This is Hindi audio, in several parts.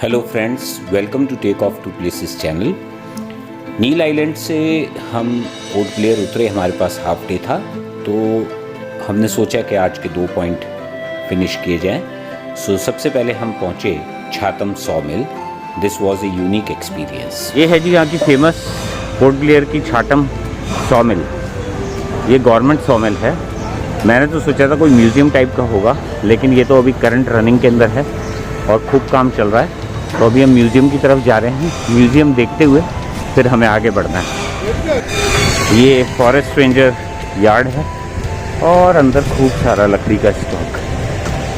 Hello friends, welcome to take off to places channel. Neil Island से हम पोर्ट ब्लेयर उतरे, हमारे पास हाफ डे था, तो हमने सोचा कि आज के 2 पॉइंट फिनिश किए जाएं। सो सबसे पहले हम पहुंचे Chatham saw mill. This was a unique experience. ये है जी यहाँ की फेमस पोर्ट ब्लेयर की छातम सॉ मिल। ये गवर्नमेंट सॉ मिल है। मैंने तो सोचा था कोई म्यूज़ियम टाइप का होगा, लेकिन ये तो अभी करंट रनिंग के अंदर है और खूब काम चल रहा है। तो अभी हम म्यूज़ियम की तरफ जा रहे हैं। म्यूज़ियम देखते हुए फिर हमें आगे बढ़ना है। ये फॉरेस्ट रेंजर यार्ड है और अंदर खूब सारा लकड़ी का स्टॉक।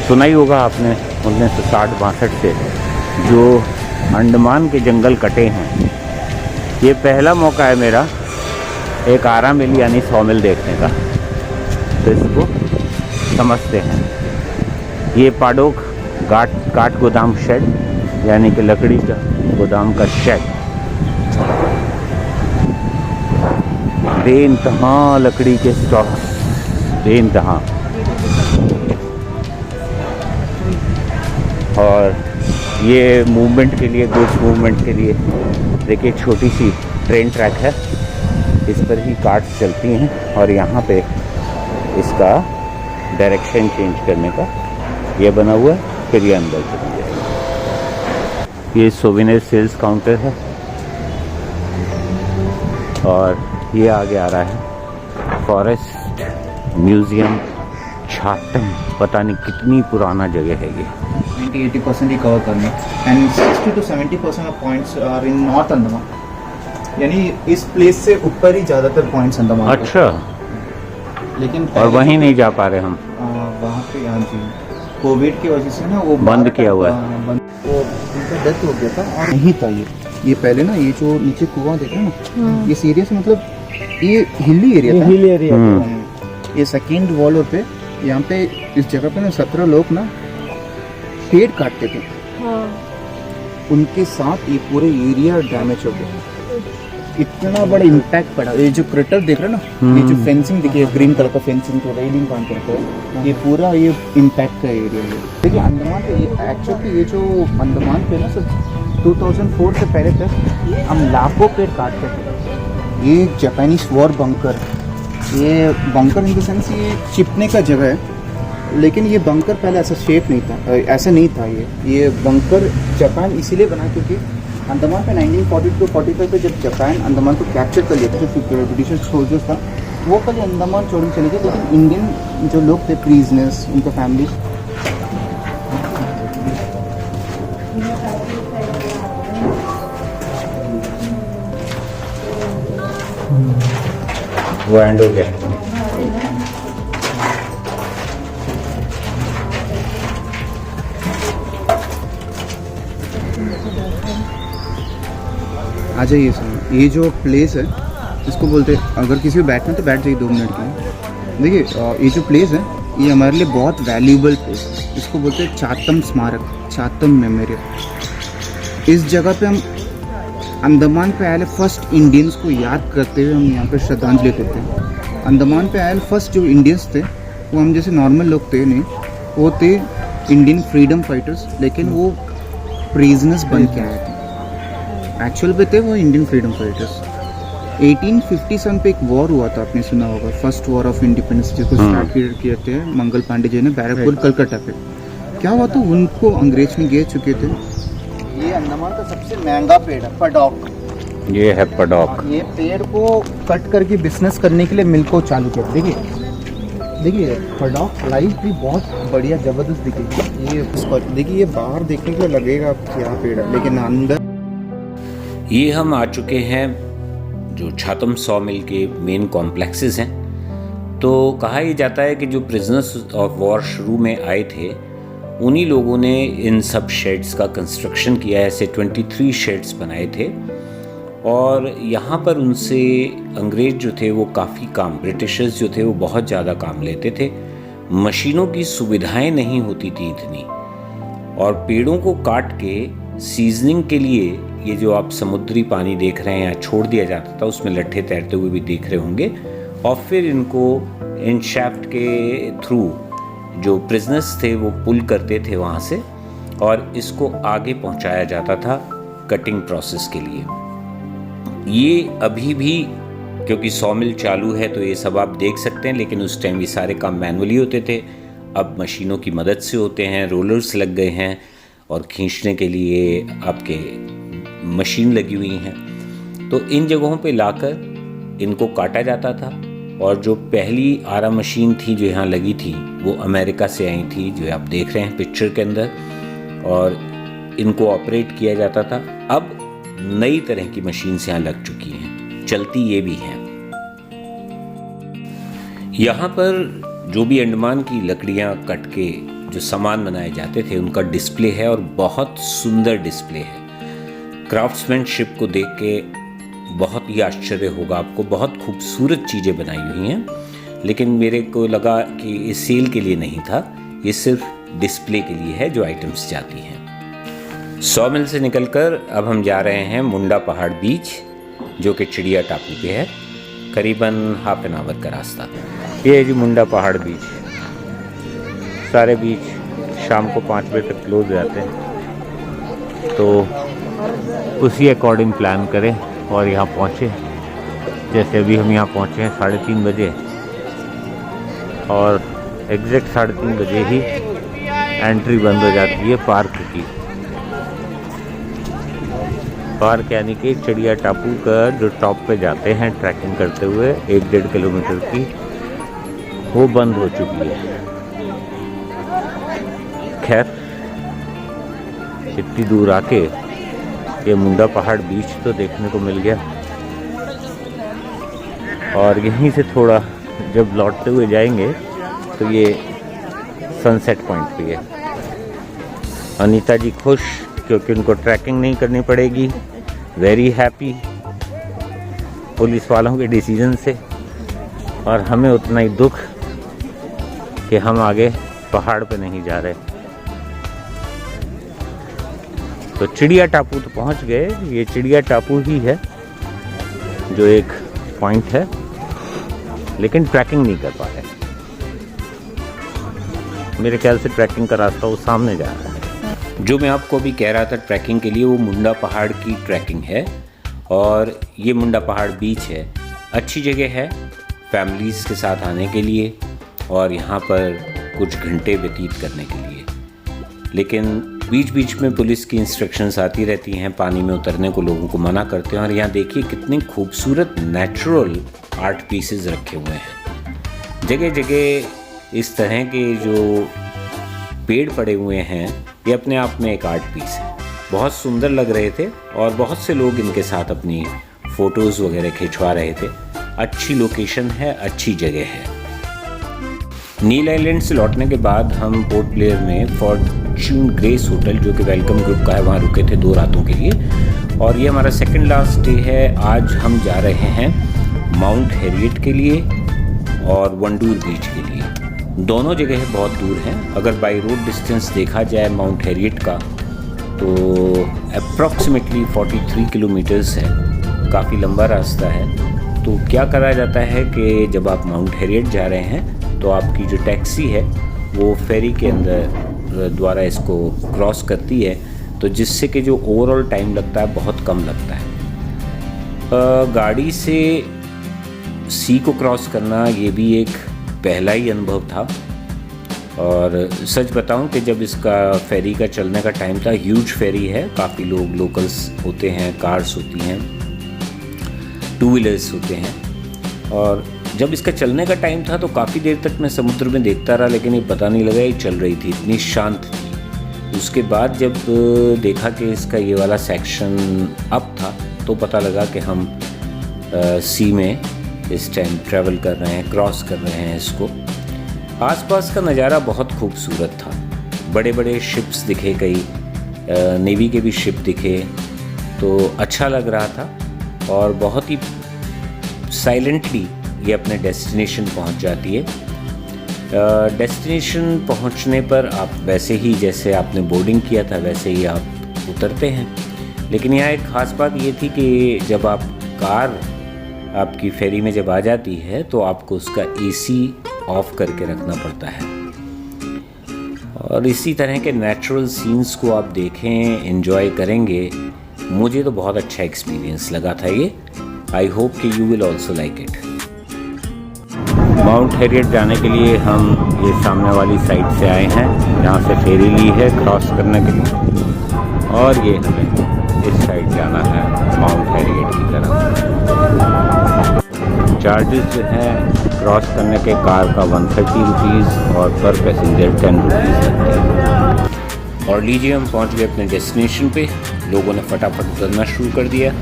सुना ही होगा आपने 1960-62 से जो अंडमान के जंगल कटे हैं। ये पहला मौका है मेरा एक आरा मिल यानी सॉ मिल देखने का, तो इसको समझते हैं। ये पाडोक काठ गोदाम शेड यानी कि लकड़ी का गोदाम का शेड। बेइंतहा लकड़ी के स्टॉक, बेइंतहा। और ये मूवमेंट के लिए, गुड्स मूवमेंट के लिए देखिए छोटी सी ट्रेन ट्रैक है, इस पर ही कार्स चलती हैं और यहाँ पे इसका डायरेक्शन चेंज करने का ये बना हुआ है, फिर ये अंदर चली जाएगी। ये सोवेनियर सेल्स काउंटर है और ये आगे आ रहा है फॉरेस्ट म्यूज़ियम छातम। पता नहीं कितनी पुराना जगह है ये। 90-80% ही कवर करने and 60 to 70% of points are in north Andaman, यानी इस प्लेस से ऊपर ही ज़्यादातर पॉइंट्स अंडमान। अच्छा, लेकिन और वहीं नहीं जा पा रहे हम। वहाँ पे हाँ जी, कोविड की वजह से ना वो बंद किया हुआ है। वो उनका डेथ हो गया था और नहीं था ये पहले ना, ये जो नीचे कुआं देख रहे हैं ना, ये सीरियस मतलब ये हिली एरिया था। हिली एरिया ये सेकेंड वॉल पे यहाँ पे इस जगह पे ना 17 लोग ना पेड़ काटते थे। उनके साथ ये पूरे एरिया डैमेज हो गया। इतना बड़ा इम्पैक्ट पड़ा। ये जो क्रेटर देख रहे हो ना, ये जो फेंसिंग देखिए, ग्रीन कलर का फेंसिंग तो रेलिंग काम करते हैं, ये पूरा ये इम्पैक्ट का एरिया है। देखिए अंडमान पे ये एक्चुअली, ये जो अंडमान पे ना सर 2004 से पहले तक हम लाखों पेड़ काटते थे। ये जापानीज वॉर बंकर, ये बंकर इन द सेंस ये छिपने का जगह है, लेकिन ये बंकर पहले ऐसा शेप नहीं था, ऐसा नहीं था। ये बंकर जापान इसीलिए बना क्योंकि अंडमान पे 1942-45 पे जब जापान अंडमान को कैप्चर कर लिया था, जो ब्रिटिश सोल्जर्स था, वो पहले अंडमान छोड़ के चले गए, लेकिन इंडियन जो लोग थे प्रिजनर्स, उनके फैमिली वो एंड हो गया। आ जाइए सर। ये जो प्लेस है इसको बोलते हैं, अगर किसी को बैठना तो बैठ जाइए 2 मिनट के लिए। देखिए ये जो प्लेस है ये हमारे लिए बहुत वैल्यूबल प्लेस है। इसको बोलते हैं छातम स्मारक, छातम मेमोरियल। इस जगह पे हम अंडमान पे आए फर्स्ट इंडियंस को याद करते हुए हम यहाँ पे श्रद्धांजलि देते हैं। अंडमान पे आए फर्स्ट जो इंडियंस थे वो हम जैसे नॉर्मल लोग थे नहीं, वो थे इंडियन फ्रीडम फाइटर्स, लेकिन वो प्रिजनर्स बन के आए थे। एक्चुअल पे थे वो इंडियन फ्रीडम फाइटर्स। 1857 पे एक वॉर हुआ था, आपने सुना होगा, फर्स्ट वॉर ऑफ इंडिपेंडेंस, जिसको स्टार्ट किए थे मंगल पांडे जी ने बैरकपुर कलकत्ता पे। क्या हुआ था, उनको अंग्रेज में घेर चुके थे। ये अंडमान का सबसे महंगा पेड़ है पडॉक। ये है पडॉक। ये पेड़ को कट करके बिजनेस करने के लिए मिल को चालू किया। देखिए पडॉक लाइफ भी बहुत बढ़िया जबरदस्त दिखेगी। ये देखिए, ये बाहर देखने के लिए लगेगा क्या पेड़ है, लेकिन अंदर। ये हम आ चुके हैं जो छातम सॉ मिल के मेन कॉम्प्लेक्सेस हैं। तो कहा यह जाता है कि जो प्रिजनर्स ऑफ वॉर शुरू में आए थे, उन्हीं लोगों ने इन सब शेड्स का कंस्ट्रक्शन किया। ऐसे 23 शेड्स बनाए थे और यहाँ पर उनसे अंग्रेज जो थे वो काफ़ी काम, ब्रिटिशर्स जो थे वो बहुत ज़्यादा काम लेते थे। मशीनों की सुविधाएं नहीं होती थी इतनी, और पेड़ों को काट के सीजनिंग के लिए ये जो आप समुद्री पानी देख रहे हैं यहाँ छोड़ दिया जाता था, उसमें लट्ठे तैरते हुए भी देख रहे होंगे, और फिर इनको इन शैफ्ट के थ्रू जो प्रिजनर्स थे वो पुल करते थे वहाँ से, और इसको आगे पहुंचाया जाता था कटिंग प्रोसेस के लिए। ये अभी भी, क्योंकि सॉमिल चालू है तो ये सब आप देख सकते हैं, लेकिन उस टाइम ये सारे काम मैनुअली होते थे। अब मशीनों की मदद से होते हैं, रोलर्स लग गए हैं और खींचने के लिए आपके मशीन लगी हुई हैं। तो इन जगहों पे लाकर इनको काटा जाता था। और जो पहली आरा मशीन थी जो यहाँ लगी थी वो अमेरिका से आई थी, जो आप देख रहे हैं पिक्चर के अंदर, और इनको ऑपरेट किया जाता था। अब नई तरह की मशीन यहाँ लग चुकी हैं, चलती ये भी हैं। यहाँ पर जो भी अंडमान की लकड़ियाँ कट के जो सामान बनाए जाते थे उनका डिस्प्ले है, और बहुत सुंदर डिस्प्ले है। क्राफ्ट्समैनशिप को देख के बहुत ही आश्चर्य होगा आपको। बहुत खूबसूरत चीज़ें बनाई हुई हैं, लेकिन मेरे को लगा कि ये सेल के लिए नहीं था, ये सिर्फ डिस्प्ले के लिए है जो आइटम्स जाती हैं। सॉमिल से निकलकर अब हम जा रहे हैं मुंडा पहाड़ बीच, जो कि चिड़िया टापू पे है, करीबन हाफ एन आवर का रास्ता। ये है जी मुंडा पहाड़ बीच। सारे बीच शाम को 5 बजे तक क्लोज हो जाते हैं, तो उसी अकॉर्डिंग प्लान करें और यहाँ पहुँचे। जैसे अभी हम यहाँ पहुँचे हैं 3:30 बजे, और एग्जैक्ट 3:30 बजे ही एंट्री बंद हो जाती है पार्क की। पार्क यानी कि चिड़िया टापू का जो टॉप पे जाते हैं ट्रैकिंग करते हुए 1-1.5 किलोमीटर की, वो बंद हो चुकी है। खैर, इतनी दूर आके ये मुंडा पहाड़ बीच तो देखने को मिल गया, और यहीं से थोड़ा जब लौटते हुए जाएंगे तो ये सनसेट पॉइंट पे है। अनीता जी खुश, क्योंकि उनको ट्रैकिंग नहीं करनी पड़ेगी। वेरी हैप्पी पुलिस वालों के डिसीजन से, और हमें उतना ही दुख कि हम आगे पहाड़ पे नहीं जा रहे। तो चिड़िया टापू तो पहुंच गए। ये चिड़िया टापू ही है जो एक पॉइंट है, लेकिन ट्रैकिंग नहीं कर पा रहे। मेरे ख्याल से ट्रैकिंग का रास्ता वो सामने जा रहा है। जो मैं आपको अभी कह रहा था ट्रैकिंग के लिए, वो मुंडा पहाड़ की ट्रैकिंग है, और ये मुंडा पहाड़ बीच है। अच्छी जगह है फैमिलीज़ के साथ आने के लिए, और यहाँ पर कुछ घंटे व्यतीत करने के लिए। लेकिन बीच बीच में पुलिस की इंस्ट्रक्शंस आती रहती हैं, पानी में उतरने को लोगों को मना करते हैं। और यहाँ देखिए कितने खूबसूरत नेचुरल आर्ट पीसेस रखे हुए हैं। जगह जगह इस तरह के जो पेड़ पड़े हुए हैं, ये अपने आप में एक आर्ट पीस है। बहुत सुंदर लग रहे थे, और बहुत से लोग इनके साथ अपनी फ़ोटोज़ वगैरह खिंचवा रहे थे। अच्छी लोकेशन है, अच्छी जगह है। नील आइलैंड से लौटने के बाद हम पोर्ट ब्लेयर में फॉर्च्यून ग्रेस होटल, जो कि वेलकम ग्रुप का है, वहाँ रुके थे 2 रातों के लिए। और ये हमारा सेकंड लास्ट डे है। आज हम जा रहे हैं माउंट हैरियट के लिए और वंडूर बीच के लिए। दोनों जगह बहुत दूर हैं। अगर बाई रोड डिस्टेंस देखा जाए माउंट हैरियट का, तो अप्रॉक्सीमेटली 43 किलोमीटर्स है, काफ़ी लंबा रास्ता है। तो क्या करा जाता है कि जब आप माउंट हैरियट जा रहे हैं तो आपकी जो टैक्सी है वो फेरी के अंदर द्वारा इसको क्रॉस करती है, तो जिससे कि जो ओवरऑल टाइम लगता है बहुत कम लगता है। गाड़ी से सी को क्रॉस करना ये भी एक पहला ही अनुभव था। और सच बताऊं कि जब इसका फेरी का चलने का टाइम था, ह्यूज फेरी है, काफ़ी लोग लोकल्स होते हैं, कार्स होती हैं, 2 व्हीलर्स होते हैं। और जब इसका चलने का टाइम था तो काफ़ी देर तक मैं समुद्र में देखता रहा, लेकिन ये पता नहीं लगा ये चल रही थी, इतनी शांत थी। उसके बाद जब देखा कि इसका ये वाला सेक्शन अप था, तो पता लगा कि हम सी में इस टाइम ट्रैवल कर रहे हैं, क्रॉस कर रहे हैं इसको। आसपास का नज़ारा बहुत खूबसूरत था। बड़े बड़े शिप्स दिखे, कई नेवी के भी शिप दिखे, तो अच्छा लग रहा था। और बहुत ही साइलेंटली ये अपने डेस्टिनेशन पहुंच जाती है। डेस्टिनेशन पहुंचने पर आप वैसे ही जैसे आपने बोर्डिंग किया था वैसे ही आप उतरते हैं। लेकिन यहाँ एक ख़ास बात ये थी कि जब आप कार आपकी फेरी में जब आ जाती है तो आपको उसका एसी ऑफ करके रखना पड़ता है। और इसी तरह के नेचुरल सीन्स को आप देखें, एंजॉय करेंगे। मुझे तो बहुत अच्छा एक्सपीरियंस लगा था ये। आई होप कि you will also like it. Mount Harriet जाने के लिए हम ये सामने वाली साइड से आए हैं, जहाँ से फेरी ली है क्रॉस करने के लिए, और ये हमें इस साइड जाना है माउंट हैरियट की तरफ। चार्जेस जो हैं क्रॉस करने के कार का 130 रुपीज़ और पर पैसेंजर 10 रुपीज़ लगते हैं। और लीजिए हम पहुंच गए अपने डेस्टिनेशन पे। लोगों ने फटाफट उतरना शुरू कर दिया।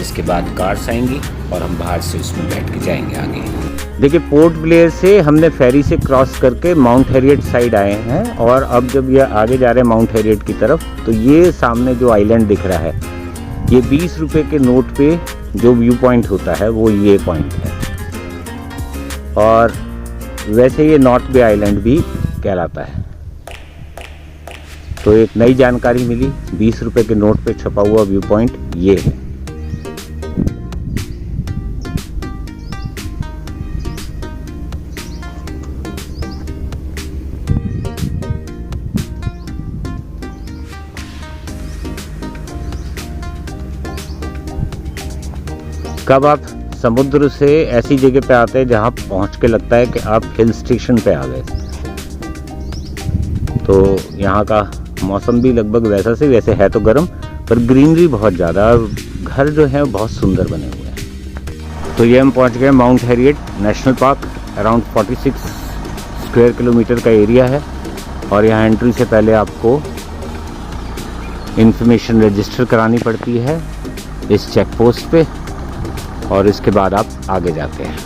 इसके बाद कार्स आएंगी और हम बाहर से उसमें बैठ के जाएंगे आगे। देखिए, पोर्ट ब्लेयर से हमने फेरी से क्रॉस करके माउंट हैरियट साइड आए हैं, और अब जब ये आगे जा रहे हैं माउंट हैरियट की तरफ, तो ये सामने जो आइलैंड दिख रहा है, ये 20 रुपये के नोट पे जो व्यू पॉइंट होता है वो ये पॉइंट है। और वैसे ये नॉर्थ बे आइलैंड भी कहलाता है। तो एक नई जानकारी मिली, 20 रुपये के नोट पे छपा हुआ व्यू पॉइंट ये है। कब आप समुद्र से ऐसी जगह पे आते हैं जहाँ पहुँच के लगता है कि आप हिल स्टेशन पे आ गए। तो यहाँ का मौसम भी लगभग वैसा से वैसे है, तो गर्म, पर ग्रीनरी बहुत ज़्यादा, और घर जो है बहुत सुंदर बने हुए हैं। तो ये हम पहुँच गए mount Harriet national park. Around 46 square kilometre का एरिया है, और यहाँ एंट्री से पहले आपको इंफॉर्मेशन रजिस्टर करानी पड़ती है इस चेक पोस्ट पे, और इसके बाद आप आगे जाते हैं।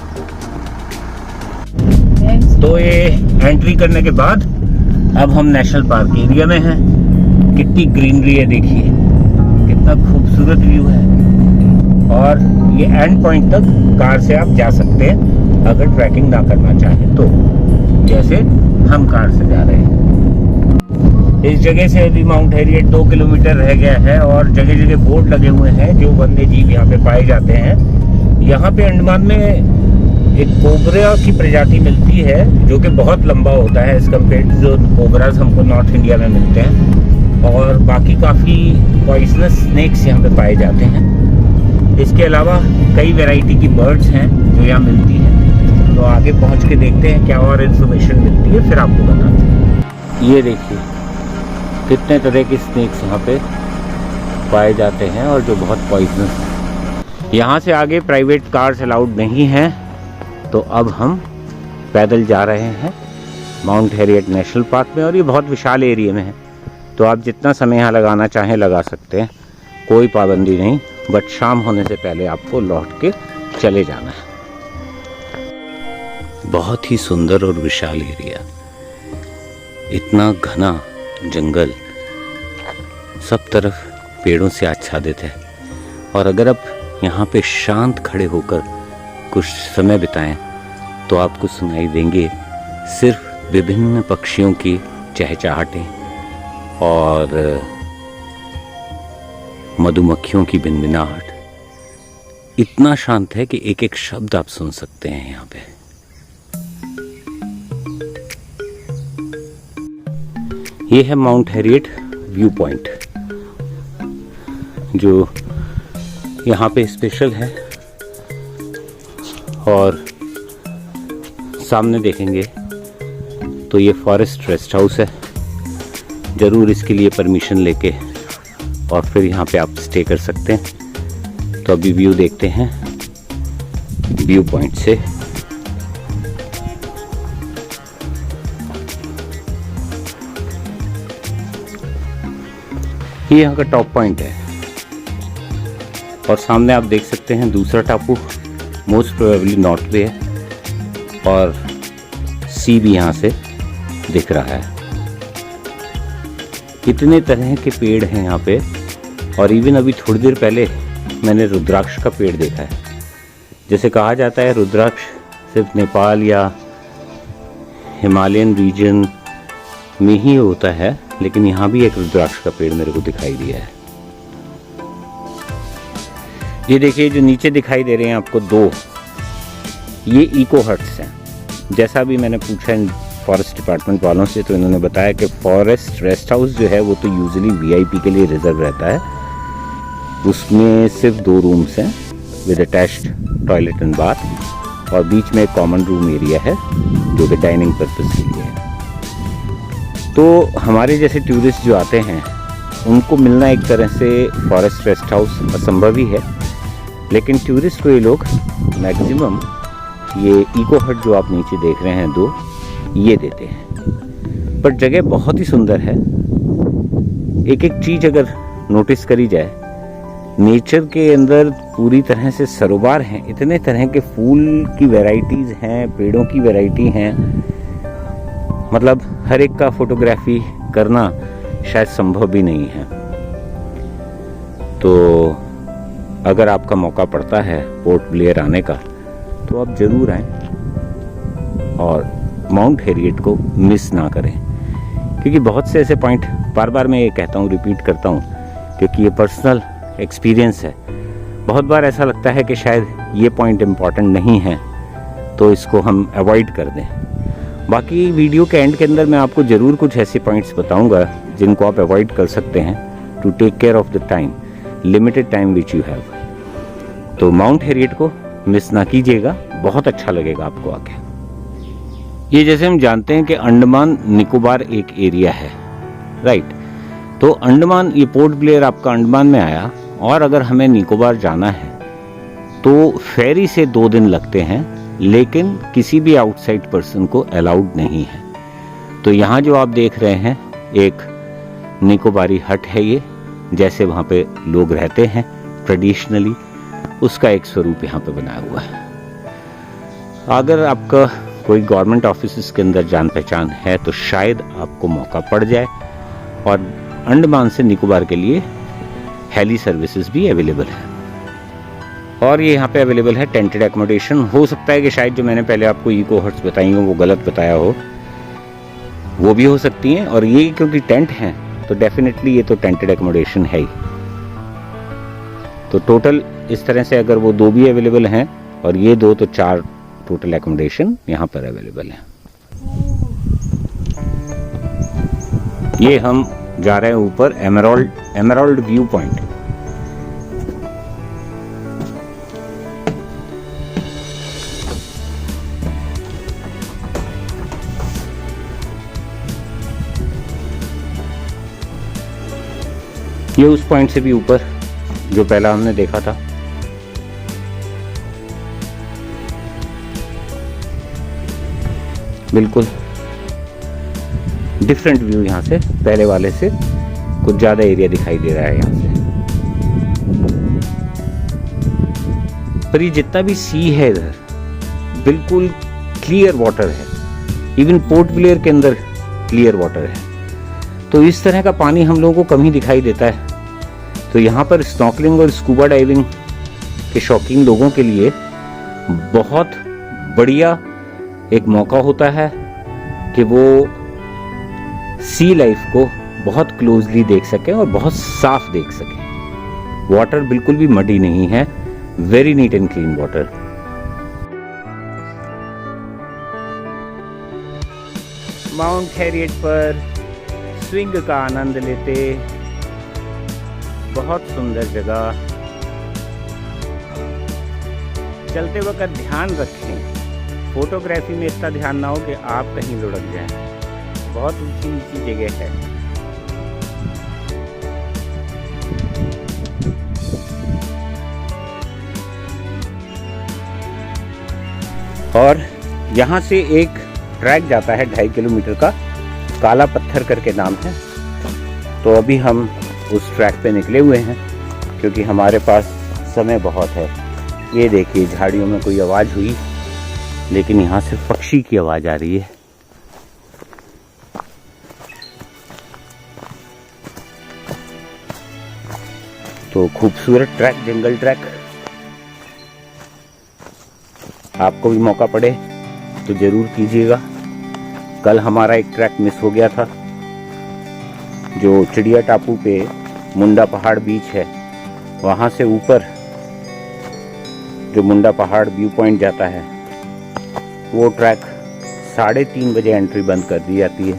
तो ये एंट्री करने के बाद अब हम नेशनल पार्क एरिया में हैं। कितनी ग्रीनरी है, देखिए कितना खूबसूरत व्यू है। और ये एंड पॉइंट तक कार से आप जा सकते हैं अगर ट्रैकिंग ना करना चाहें तो, जैसे हम कार से जा रहे हैं। इस जगह से अभी माउंट हैरियट 2 किलोमीटर रह गया है, और जगह जगह बोर्ड लगे हुए हैं जो वन्य जीव यहाँ पे पाए जाते हैं। यहाँ पे अंडमान में एक कोबरा की प्रजाति मिलती है जो कि बहुत लंबा होता है एज कम्पेयर टू जो कोबराज हमको नॉर्थ इंडिया में मिलते हैं, और बाकी काफ़ी पॉइजनस स्नेक्स यहाँ पे पाए जाते हैं। इसके अलावा कई वैरायटी की बर्ड्स हैं जो यहाँ मिलती हैं। तो आगे पहुँच के देखते हैं क्या और इन्फॉर्मेशन मिलती है, फिर आपको बताते हैं। ये देखिए कितने तरह के स्नेक्स यहाँ पे पाए जाते हैं, और जो बहुत पॉइजनस हैं। यहाँ से आगे प्राइवेट कार्स अलाउड नहीं हैं, तो अब हम पैदल जा रहे हैं माउंट हैरियट नेशनल पार्क में, और ये बहुत विशाल एरिया में है। तो आप जितना समय यहाँ लगाना चाहें लगा सकते हैं, कोई पाबंदी नहीं, बट शाम होने से पहले आपको लौट के चले जाना है। बहुत ही सुंदर और विशाल एरिया, इतना घना जंगल, सब तरफ पेड़ों से आच्छादित है। और अगर आप यहाँ पे शांत खड़े होकर कुछ समय बिताएं तो आपको सुनाई देंगे सिर्फ विभिन्न पक्षियों की चहचहाटें और मधुमक्खियों की भिनभिनाहट। इतना शांत है कि एक एक शब्द आप सुन सकते हैं यहाँ पे। ये है माउंट हैरियट व्यू पॉइंट, जो यहाँ पे स्पेशल है। और सामने देखेंगे तो ये फॉरेस्ट रेस्ट हाउस है। ज़रूर इसके लिए परमिशन लेके और फिर यहाँ पे आप स्टे कर सकते हैं। तो अभी व्यू देखते हैं व्यू पॉइंट से। ये यहाँ का टॉप पॉइंट है, और सामने आप देख सकते हैं दूसरा टापू, मोस्ट प्रोबेबली नॉर्थ बे है, और सी भी यहाँ से दिख रहा है। कितने तरह के पेड़ हैं यहाँ पे, और इवन अभी थोड़ी देर पहले मैंने रुद्राक्ष का पेड़ देखा है। जैसे कहा जाता है रुद्राक्ष सिर्फ नेपाल या हिमालयन रीजन में ही होता है, लेकिन यहाँ भी एक रुद्राक्ष का पेड़ मेरे को दिखाई दिया है। ये देखिए जो नीचे दिखाई दे रहे हैं आपको दो, ये इको हट्स हैं। जैसा भी मैंने पूछा फॉरेस्ट डिपार्टमेंट वालों से, तो इन्होंने बताया कि फॉरेस्ट रेस्ट हाउस जो है वो तो यूजुअली वीआईपी के लिए रिजर्व रहता है। उसमें सिर्फ 2 रूम्स हैं with attached toilet and bath, और बीच में एक कॉमन रूम एरिया है जो कि डाइनिंग पर्पस के लिए है। तो हमारे जैसे टूरिस्ट जो आते हैं उनको मिलना एक तरह से फॉरेस्ट रेस्ट हाउस असंभव ही है, लेकिन टूरिस्ट को ये लोग मैक्सिमम ये इको हट जो आप नीचे देख रहे हैं 2, ये देते हैं। पर जगह बहुत ही सुंदर है। एक एक चीज़ अगर नोटिस करी जाए, नेचर के अंदर पूरी तरह से सरोवर हैं, इतने तरह के फूल की वैरायटीज़ हैं, पेड़ों की वैरायटी हैं, मतलब हर एक का फोटोग्राफी करना शायद संभव भी नहीं है। तो अगर आपका मौका पड़ता है पोर्ट ब्लेयर आने का तो आप ज़रूर आएँ और माउंट हैरियट को मिस ना करें, क्योंकि बहुत से ऐसे पॉइंट, बार बार मैं ये कहता हूँ, रिपीट करता हूँ, क्योंकि ये पर्सनल एक्सपीरियंस है। बहुत बार ऐसा लगता है कि शायद ये पॉइंट इम्पॉर्टेंट नहीं है तो इसको हम अवॉइड कर दें। बाकी वीडियो के एंड के अंदर मैं आपको ज़रूर कुछ ऐसे पॉइंट्स बताऊंगा जिनको आप अवॉइड कर सकते हैं to take care of the time, limited time which you have. तो माउंट हैरियट को मिस ना कीजिएगा, बहुत अच्छा लगेगा आपको आके। ये जैसे हम जानते हैं कि अंडमान निकोबार एक एरिया है, राइट। तो अंडमान, ये पोर्ट ब्लेयर आपका अंडमान में आया, और अगर हमें निकोबार जाना है तो फेरी से 2 दिन लगते हैं, लेकिन किसी भी आउटसाइड पर्सन को अलाउड नहीं है। तो यहाँ जो आप देख रहे हैं एक निकोबारी हट है, ये जैसे वहाँ पे लोग रहते हैं ट्रेडिशनली, उसका एक स्वरूप यहाँ पे बनाया हुआ है। अगर आपका कोई गवर्नमेंट ऑफिस के अंदर जान पहचान है तो शायद आपको मौका पड़ जाए, और अंडमान से निकोबार के लिए हेली सर्विसेज भी अवेलेबल है। और ये यहाँ पे अवेलेबल है टेंटेड एकोमोडेशन। हो सकता है कि शायद जो मैंने पहले आपको इको हट्स बताई हो वो गलत बताया हो, वो भी हो सकती हैं। और ये क्योंकि टेंट हैं तो डेफिनेटली ये तो टेंटेड एकोमोडेशन है ही। तो टोटल इस तरह से अगर वो 2 भी अवेलेबल हैं और ये 2, तो 4 टोटल एकोमोडेशन यहाँ पर अवेलेबल है। ये हम जा रहे हैं ऊपर एमराल्ड व्यू पॉइंट। ये उस पॉइंट से भी ऊपर जो पहला हमने देखा था। बिल्कुल डिफरेंट व्यू यहाँ से, पहले वाले से कुछ ज़्यादा एरिया दिखाई दे रहा है यहाँ से। पर ये जितना भी सी है इधर, बिल्कुल क्लियर वाटर है। इवन पोर्ट ब्लेयर के अंदर क्लियर वाटर है। तो इस तरह का पानी हम लोगों को कम ही दिखाई देता है। तो यहाँ पर स्नॉर्कलिंग और स्कूबा डाइविंग के शौकीन लोगों के लिए बहुत बढ़िया एक मौका होता है कि वो सी लाइफ को बहुत क्लोजली देख सकें और बहुत साफ देख सकें। वाटर बिल्कुल भी मडी नहीं है, very neat and clean water. Mount Harriet पर स्विंग का आनंद लेते, बहुत सुंदर जगह। चलते वक्त ध्यान रखें, फोटोग्राफी में इतना ध्यान ना हो कि आप कहीं लुढ़क जाएं। बहुत ऊंची नीची जगह है। और यहाँ से एक ट्रैक जाता है 2.5 किलोमीटर का, काला पत्थर करके नाम है। तो अभी हम उस ट्रैक पे निकले हुए हैं क्योंकि हमारे पास समय बहुत है। ये देखिए झाड़ियों में कोई आवाज़ हुई, लेकिन यहाँ से पक्षी की आवाज़ आ रही है। तो खूबसूरत ट्रैक, जंगल ट्रैक। आपको भी मौका पड़े तो ज़रूर कीजिएगा। कल हमारा एक ट्रैक मिस हो गया था, जो चिड़िया टापू पे मुंडा पहाड़ बीच है, वहाँ से ऊपर जो मुंडा पहाड़ व्यू पॉइंट जाता है, वो ट्रैक 3:30 बजे एंट्री बंद कर दी जाती है,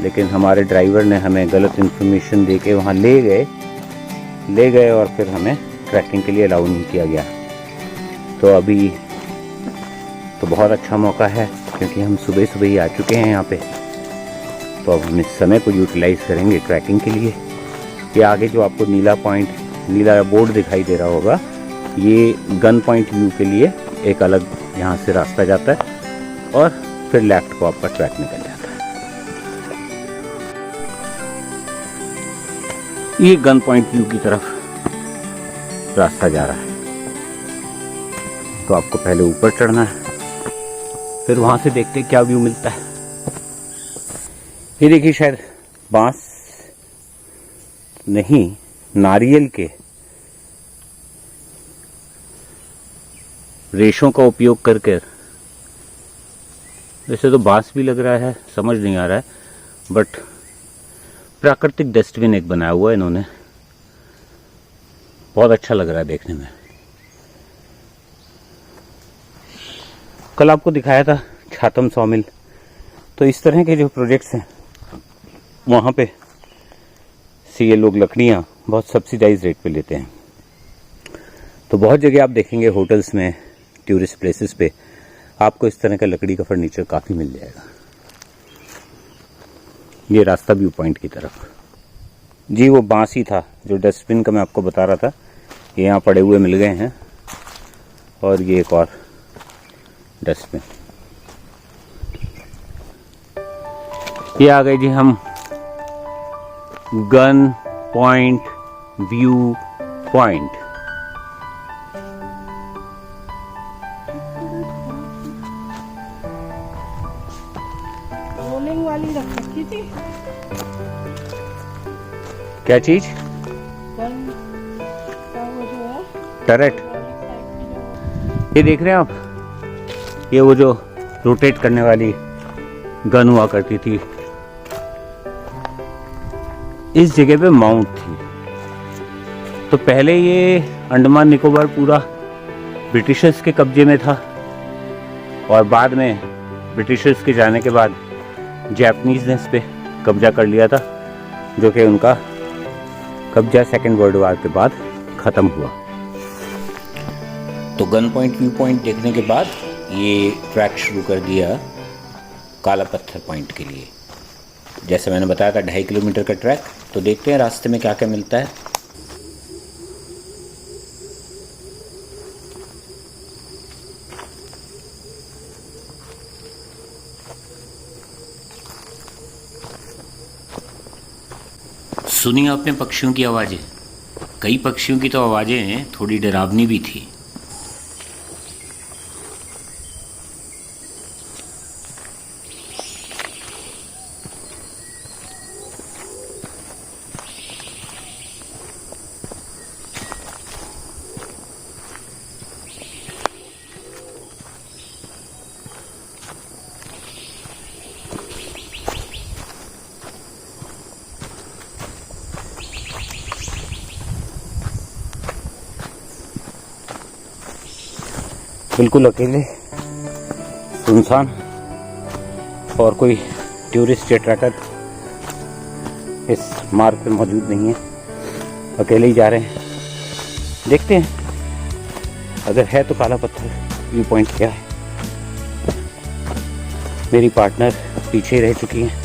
लेकिन हमारे ड्राइवर ने हमें गलत इन्फॉर्मेशन दे के वहाँ ले गए और फिर हमें ट्रैकिंग के लिए अलाउ नहीं किया गया। तो अभी तो बहुत अच्छा मौका है क्योंकि हम सुबह सुबह ही आ चुके हैं यहाँ पे। तो अब हम इस समय को यूटिलाइज़ करेंगे ट्रैकिंग के लिए। ये आगे जो आपको नीला बोर्ड दिखाई दे रहा होगा, ये गन पॉइंट व्यू के लिए एक अलग यहाँ से रास्ता जाता है और फिर लेफ्ट को आपका ट्रैक निकल जाता है। ये गन पॉइंट व्यू की तरफ रास्ता जा रहा है। तो आपको पहले ऊपर चढ़ना है, फिर वहां से देखते क्या व्यू मिलता है। ये देखिए, शायद बांस नहीं, नारियल के रेशों का उपयोग करके, वैसे तो बांस भी लग रहा है, समझ नहीं आ रहा है, बट प्राकृतिक डस्टबिन एक बनाया हुआ है इन्होंने। बहुत अच्छा लग रहा है देखने में। कल आपको दिखाया था छातम सॉमिल। तो इस तरह के जो प्रोजेक्ट्स हैं वहाँ पे से ये लोग लकड़ियाँ बहुत सब्सिडाइज रेट पे लेते हैं। तो बहुत जगह आप देखेंगे होटल्स में, टूरिस्ट प्लेसेस पे आपको इस तरह का लकड़ी का फर्नीचर काफ़ी मिल जाएगा। ये रास्ता व्यू पॉइंट की तरफ जी, वो बांस ही था जो डस्टबिन का मैं आपको बता रहा था। ये यहाँ पड़े हुए मिल गए हैं और ये एक और डस्टबिन। ये आ गए जी हम gun point view point. Rolling वाली रख रखी थी। क्या चीज? टरेट। ये देख रहे हैं आप, ये वो जो रोटेट करने वाली गन हुआ करती थी, इस जगह पे माउंट थी। तो पहले ये अंडमान निकोबार पूरा ब्रिटिशर्स के कब्जे में था और बाद में ब्रिटिशर्स के जाने के बाद जापानीज ने इस पे कब्जा कर लिया था, जो कि उनका कब्जा सेकेंड वर्ल्ड वॉर के बाद ख़त्म हुआ। तो गन पॉइंट व्यू पॉइंट देखने के बाद ये ट्रैक शुरू कर दिया काला पत्थर पॉइंट के लिए। जैसे मैंने बताया था 2.5 किलोमीटर का ट्रैक। तो देखते हैं रास्ते में क्या क्या मिलता है। सुनिए आपने पक्षियों की आवाज़ें। कई पक्षियों की तो आवाज़ें थोड़ी डरावनी भी थी। बिल्कुल अकेले, सुनसान, और कोई टूरिस्ट या ट्रैकर इस मार्ग पे मौजूद नहीं है। अकेले ही जा रहे हैं। देखते हैं अगर है तो काला पत्थर व्यू पॉइंट क्या है। मेरी पार्टनर पीछे रह चुकी हैं,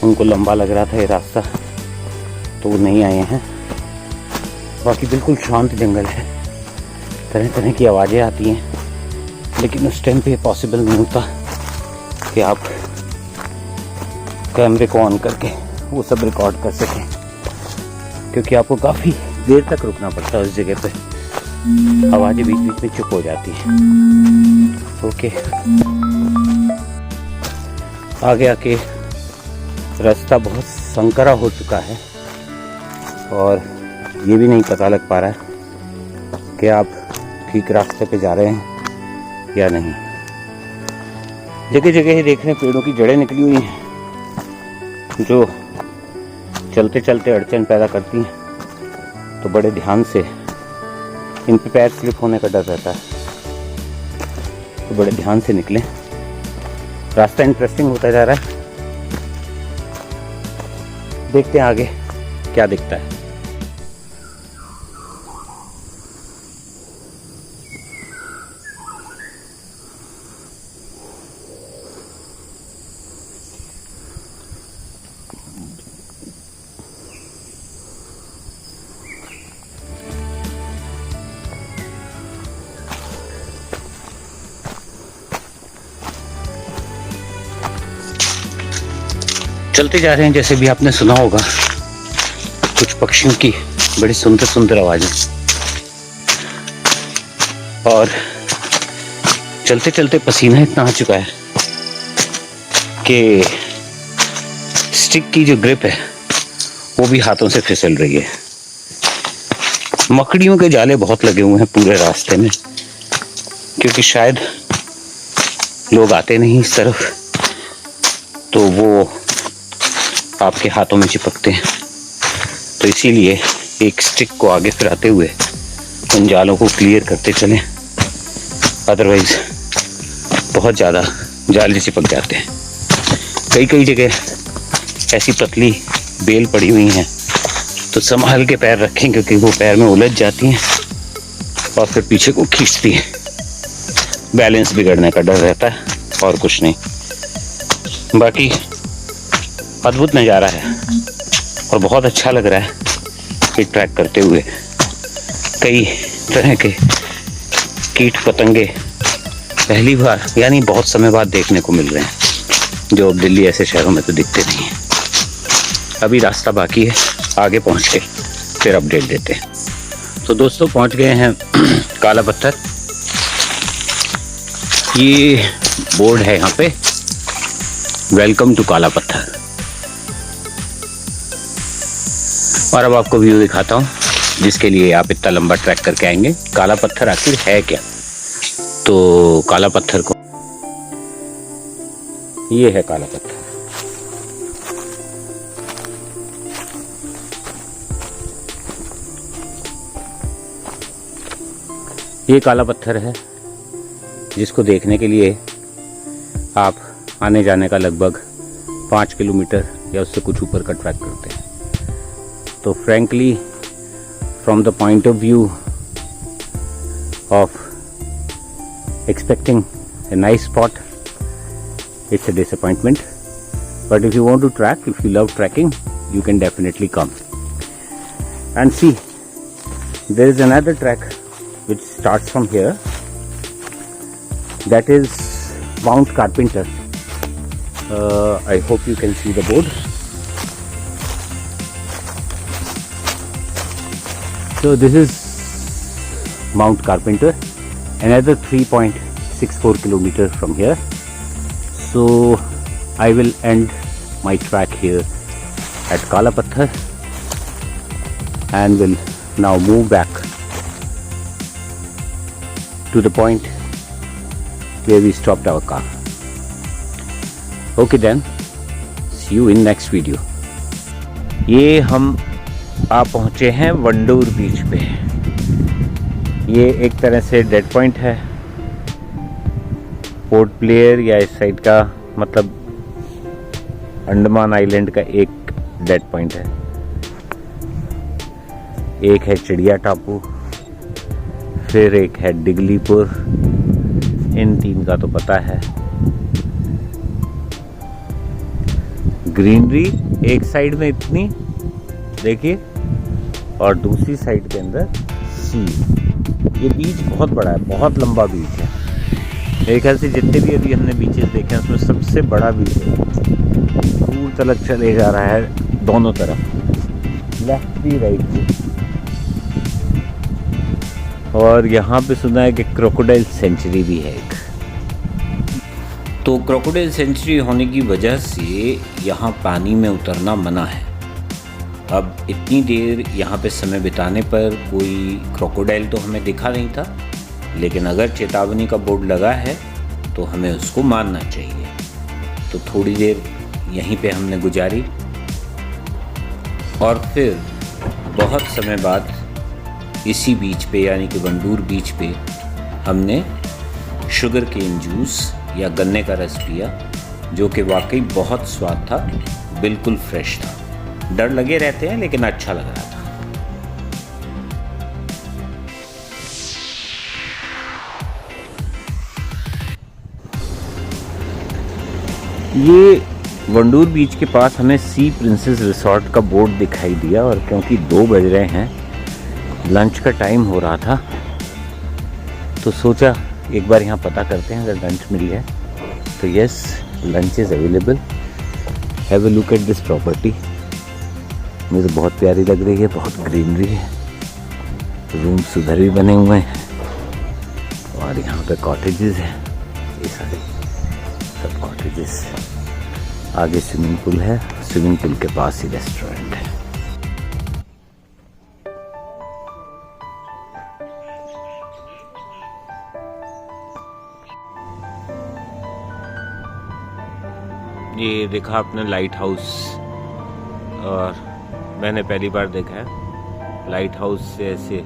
उनको लंबा लग रहा था ये रास्ता, तो वो नहीं आए हैं। बाकी बिल्कुल शांत जंगल है, तरह तरह की आवाज़ें आती हैं, लेकिन उस टाइम पे पॉसिबल नहीं होता कि आप कैमरे को ऑन करके वो सब रिकॉर्ड कर सकें, क्योंकि आपको काफ़ी देर तक रुकना पड़ता है उस जगह पे। आवाज़ें बीच बीच में चुप हो जाती हैं। ओके, आगे आके रास्ता बहुत संकरा हो चुका है और ये भी नहीं पता लग पा रहा है कि आप ठीक रास्ते पे जा रहे हैं या नहीं। जगह जगह ही देख रहे हैं पेड़ों की जड़ें निकली हुई हैं जो चलते चलते अड़चन पैदा करती हैं। तो बड़े ध्यान से इन पे पैर स्लिप होने का डर रहता है। तो बड़े ध्यान से निकलें, रास्ता इंटरेस्टिंग होता जा रहा है। देखते हैं आगे क्या दिखता है। चलते जा रहे हैं, जैसे भी आपने सुना होगा कुछ पक्षियों की बड़ी सुंदर सुंदर आवाजें, और चलते चलते पसीना इतना आ चुका है कि स्टिक की जो ग्रिप है वो भी हाथों से फिसल रही है। मकड़ियों के जाले बहुत लगे हुए हैं पूरे रास्ते में, क्योंकि शायद लोग आते नहीं इस तरफ, तो वो आपके हाथों में चिपकते हैं। तो इसीलिए एक स्टिक को आगे फिराते हुए उन जालों को क्लियर करते चलें, अदरवाइज बहुत ज़्यादा जाल चिपक जाते हैं। कई कई जगह ऐसी पतली बेल पड़ी हुई हैं, तो संभाल के पैर रखें, क्योंकि वो पैर में उलझ जाती हैं और फिर पीछे को खींचती हैं। बैलेंस बिगड़ने का डर रहता है और कुछ नहीं। बाकी अद्भुत नज़ारा है और बहुत अच्छा लग रहा है कि ट्रैक करते हुए कई तरह के कीट पतंगे पहली बार यानी बहुत समय बाद देखने को मिल रहे हैं, जो अब दिल्ली ऐसे शहरों में तो दिखते नहीं हैं। अभी रास्ता बाकी है, आगे पहुंच के फिर अपडेट देते हैं। तो दोस्तों पहुंच गए हैं काला पत्थर। ये बोर्ड है यहाँ पे, वेलकम टू काला पत्थर। और अब आपको व्यू दिखाता हूँ जिसके लिए आप इतना लंबा ट्रैक करके आएंगे। काला पत्थर आखिर है क्या? तो काला पत्थर को, ये है काला पत्थर। ये काला पत्थर है जिसको देखने के लिए आप आने जाने का लगभग 5 किलोमीटर या उससे कुछ ऊपर का ट्रैक करते हैं। तो frankly from the point of view of expecting a nice spot, it's a disappointment. But if you want to track, if you love trekking, you can definitely come and see. There is another track which starts from here, that is Mount Carpenter. I hope you can see the board. So this is Mount Carpenter, another 3.64 kilometers from here. So I will end my track here at Kala Patthar and will now move back to the point where we stopped our car. Okay then, see you in next video. ये हम आ पहुँचे हैं वंडूर बीच पे। ये एक तरह से डेड पॉइंट है, पोर्ट ब्लेयर या इस साइड का मतलब अंडमान आइलैंड का एक डेड पॉइंट है। एक है चिड़िया टापू, फिर एक है डिगलीपुर। इन तीन का तो पता है। ग्रीनरी एक साइड में इतनी देखिए, और दूसरी साइड के अंदर सी। ये बीच बहुत बड़ा है, बहुत लंबा बीच है। मेरे ख्याल से जितने भी अभी हमने बीचेस देखे हैं उसमें सबसे बड़ा बीच है। दूर तलक चले जा रहा है दोनों तरफ, लेफ्ट भी राइट भी। और यहाँ पे सुना है कि क्रोकोडाइल सेंचुरी भी है एक। तो क्रोकोडाइल सेंचुरी होने की वजह से यहाँ पानी में उतरना मना है। अब इतनी देर यहाँ पे समय बिताने पर कोई क्रोकोडाइल तो हमें दिखा नहीं था, लेकिन अगर चेतावनी का बोर्ड लगा है तो हमें उसको मानना चाहिए। तो थोड़ी देर यहीं पे हमने गुजारी और फिर बहुत समय बाद इसी बीच पे यानी कि वंडूर बीच पे हमने शुगर केन जूस या गन्ने का रस पिया, जो कि वाकई बहुत स्वाद था, बिल्कुल फ्रेश था। डर लगे रहते हैं लेकिन अच्छा लग रहा था। ये वंडूर बीच के पास हमें सी प्रिंसेस रिसोर्ट का बोर्ड दिखाई दिया, और क्योंकि 2 बज रहे हैं, लंच का टाइम हो रहा था, तो सोचा एक बार यहाँ पता करते हैं अगर लंच मिल जाए। तो yes, lunch is available. Have a look at this property. मुझे तो बहुत प्यारी लग रही है, बहुत ग्रीनरी है, रूम्स उधर भी बने हुए हैं, और यहाँ पे कॉटेजेस हैं, ये सारे सब कॉटेजेस। आगे स्विमिंग पूल है, स्विमिंग पूल के पास ही रेस्टोरेंट है। ये देखा आपने लाइट हाउस, और मैंने पहली बार देखा है लाइट हाउस से ऐसे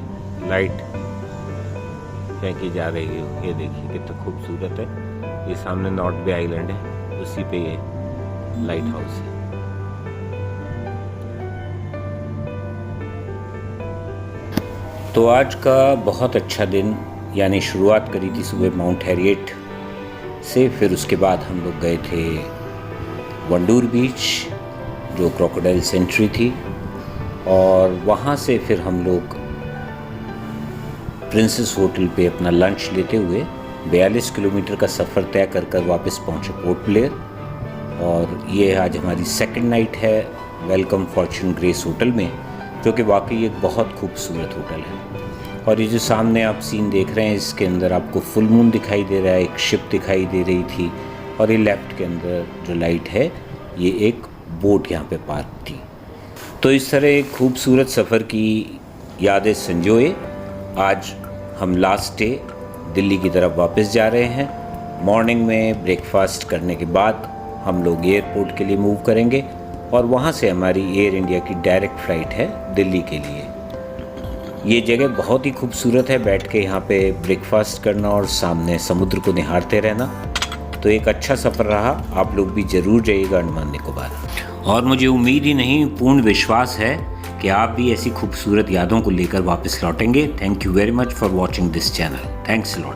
लाइट फेंकी जा रही है। ये देखिए कितना खूबसूरत है। ये सामने नॉर्थ बे आइलैंड है, उसी पे ये लाइट हाउस है। तो आज का बहुत अच्छा दिन, यानी शुरुआत करी थी सुबह माउंट हैरियट से, फिर उसके बाद हम लोग गए थे वंडूर बीच जो क्रोकोडाइल सेंचुरी थी, और वहाँ से फिर हम लोग प्रिंसेस होटल पे अपना लंच लेते हुए 42 किलोमीटर का सफ़र तय कर कर वापस पहुँचे पोर्ट ब्लेयर। और ये आज हमारी सेकंड नाइट है वेलकम फॉर्चून ग्रेस होटल में, जो कि वाकई एक बहुत खूबसूरत होटल है। और ये जो सामने आप सीन देख रहे हैं, इसके अंदर आपको फुल मून दिखाई दे रहा है, एक शिप दिखाई दे रही थी, और ये लेफ़्ट के अंदर जो लाइट है, ये एक बोट यहाँ पे पार्क थी। तो इस तरह एक खूबसूरत सफ़र की यादें संजोए आज हम लास्ट डे दिल्ली की तरफ वापस जा रहे हैं। मॉर्निंग में ब्रेकफास्ट करने के बाद हम लोग एयरपोर्ट के लिए मूव करेंगे, और वहाँ से हमारी एयर इंडिया की डायरेक्ट फ़्लाइट है दिल्ली के लिए। ये जगह बहुत ही खूबसूरत है, बैठ के यहाँ पे ब्रेकफास्ट करना और सामने समुद्र को निहारते रहना। तो एक अच्छा सफ़र रहा। आप लोग भी ज़रूर जाइएगा अंडमान निकोबार। और मुझे उम्मीद ही नहीं, पूर्ण विश्वास है कि आप भी ऐसी खूबसूरत यादों को लेकर वापस लौटेंगे। Thank you very much for watching this channel. Thanks a lot.